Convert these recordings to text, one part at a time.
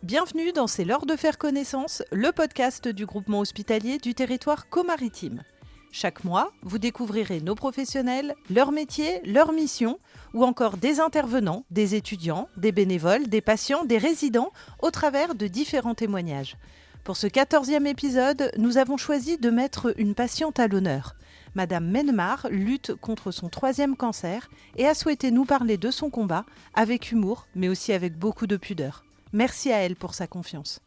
Bienvenue dans C'est l'heure de faire connaissance, le podcast du groupement hospitalier du territoire comaritime. Chaque mois, vous découvrirez nos professionnels, leur métier, leur mission, ou encore des intervenants, des étudiants, des bénévoles, des patients, des résidents, au travers de différents témoignages. Pour ce 14e épisode, nous avons choisi de mettre une patiente à l'honneur. Madame Mennemar lutte contre son 3e cancer et a souhaité nous parler de son combat avec humour, mais aussi avec beaucoup de pudeur. Merci à elle pour sa confiance.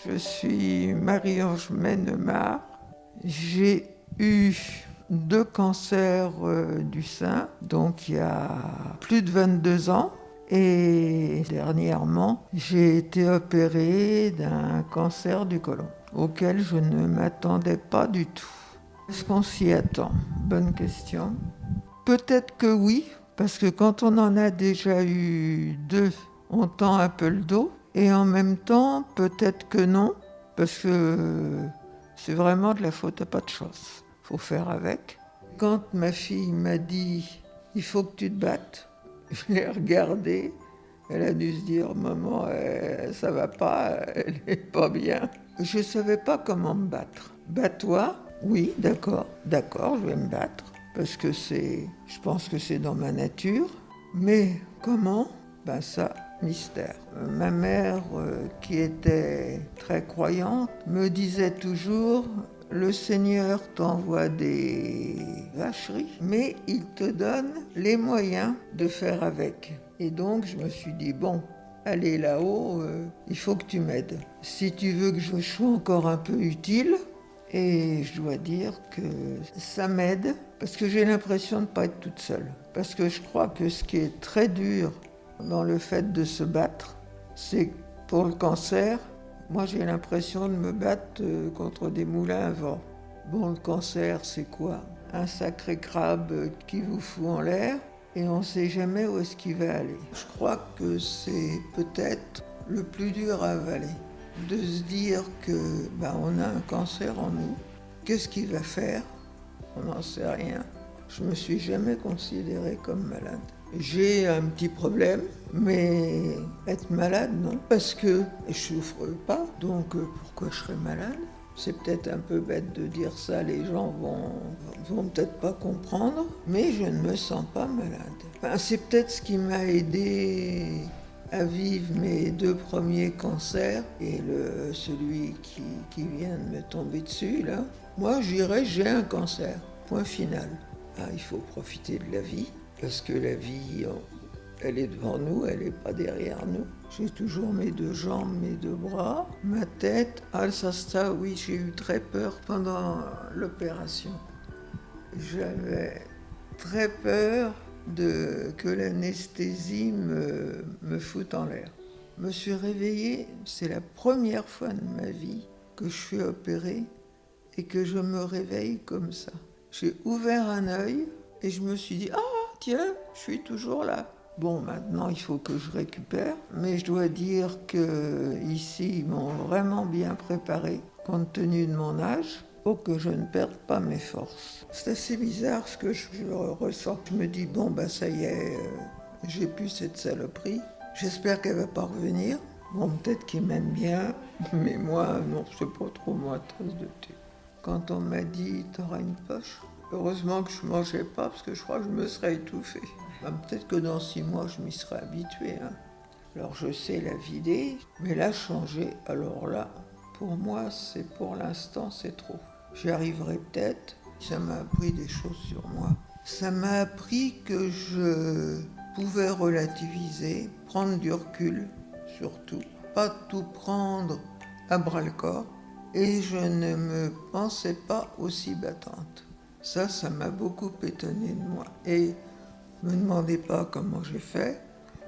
Je suis Marie-Ange Mennemar. J'ai eu 2 cancers du sein, donc il y a plus de 22 ans. Et dernièrement, j'ai été opérée d'un cancer du côlon, auquel je ne m'attendais pas du tout. Est-ce qu'on s'y attend ? Bonne question. Peut-être que oui, parce que quand on en a déjà eu 2, on tend un peu le dos. Et en même temps, peut-être que non, parce que c'est vraiment de la faute à pas de chance. Faut faire avec. Quand ma fille m'a dit « il faut que tu te battes », je l'ai regardée. Elle a dû se dire « maman, ça va pas, elle est pas bien ». Je savais pas comment me battre. « Bats-toi ». Oui, d'accord, je vais me battre. Parce que je pense que c'est dans ma nature. Mais comment ? Ben ça, mystère. Ma mère, qui était très croyante, me disait toujours « Le Seigneur t'envoie des vacheries, mais il te donne les moyens de faire avec. » Et donc, je me suis dit « Bon, allez là-haut, il faut que tu m'aides. Si tu veux que je sois encore un peu utile. » Et je dois dire que ça m'aide, parce que j'ai l'impression de ne pas être toute seule. Parce que je crois que ce qui est très dur dans le fait de se battre, c'est que pour le cancer, moi j'ai l'impression de me battre contre des moulins à vent. Bon, le cancer, c'est quoi ? Un sacré crabe qui vous fout en l'air et on ne sait jamais où est-ce qu'il va aller. Je crois que c'est peut-être le plus dur à avaler. De se dire que on a un cancer en nous, qu'est-ce qu'il va faire ? On n'en sait rien. Je me suis jamais considérée comme malade. J'ai un petit problème, mais être malade, non. Parce que je souffre pas, donc pourquoi je serais malade ? C'est peut-être un peu bête de dire ça, les gens vont peut-être pas comprendre, mais je ne me sens pas malade. C'est peut-être ce qui m'a aidée à vivre mes 2 premiers cancers et celui qui vient de me tomber dessus, là. Moi, je dirais j'ai un cancer, point final. Il faut profiter de la vie, parce que la vie, elle est devant nous, elle n'est pas derrière nous. J'ai toujours mes 2 jambes, mes 2 bras, ma tête. Ça, oui, j'ai eu très peur pendant l'opération. J'avais très peur que l'anesthésie me foute en l'air. Je me suis réveillée, c'est la première fois de ma vie que je suis opérée et que je me réveille comme ça. J'ai ouvert un œil et je me suis dit « Ah, tiens, je suis toujours là ». Bon, maintenant, il faut que je récupère, mais je dois dire qu'ici, ils m'ont vraiment bien préparé, compte tenu de mon âge, pour que je ne perde pas mes forces. C'est assez bizarre ce que je ressens. Je me dis, ça y est, j'ai plus cette saloperie. J'espère qu'elle va pas revenir. Bon, peut-être qu'ils m'aiment bien, mais moi, non, c'est pas trop ma tasse de thé. Quand on m'a dit, t'auras une poche, heureusement que je mangeais pas, parce que je crois que je me serais étouffée. Peut-être que dans 6 mois, je m'y serais habituée. Alors, je sais la vider, mais la changer, alors là, pour moi, pour l'instant, c'est trop. J'y arriverai peut-être. Ça m'a appris des choses sur moi. Ça m'a appris que je pouvais relativiser, prendre du recul, surtout. Pas tout prendre à bras-le-corps. Et je ne me pensais pas aussi battante. Ça m'a beaucoup étonnée de moi. Et ne me demandez pas comment j'ai fait.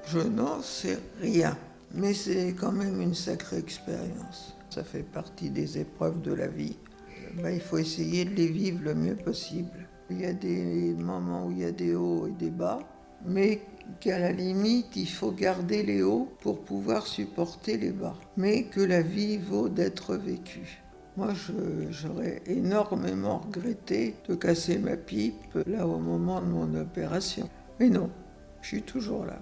Je n'en sais rien. Mais c'est quand même une sacrée expérience. Ça fait partie des épreuves de la vie. Il faut essayer de les vivre le mieux possible. Il y a des moments où il y a des hauts et des bas, mais qu'à la limite, il faut garder les hauts pour pouvoir supporter les bas. Mais que la vie vaut d'être vécue. Moi, j'aurais énormément regretté de casser ma pipe là au moment de mon opération. Mais non, je suis toujours là.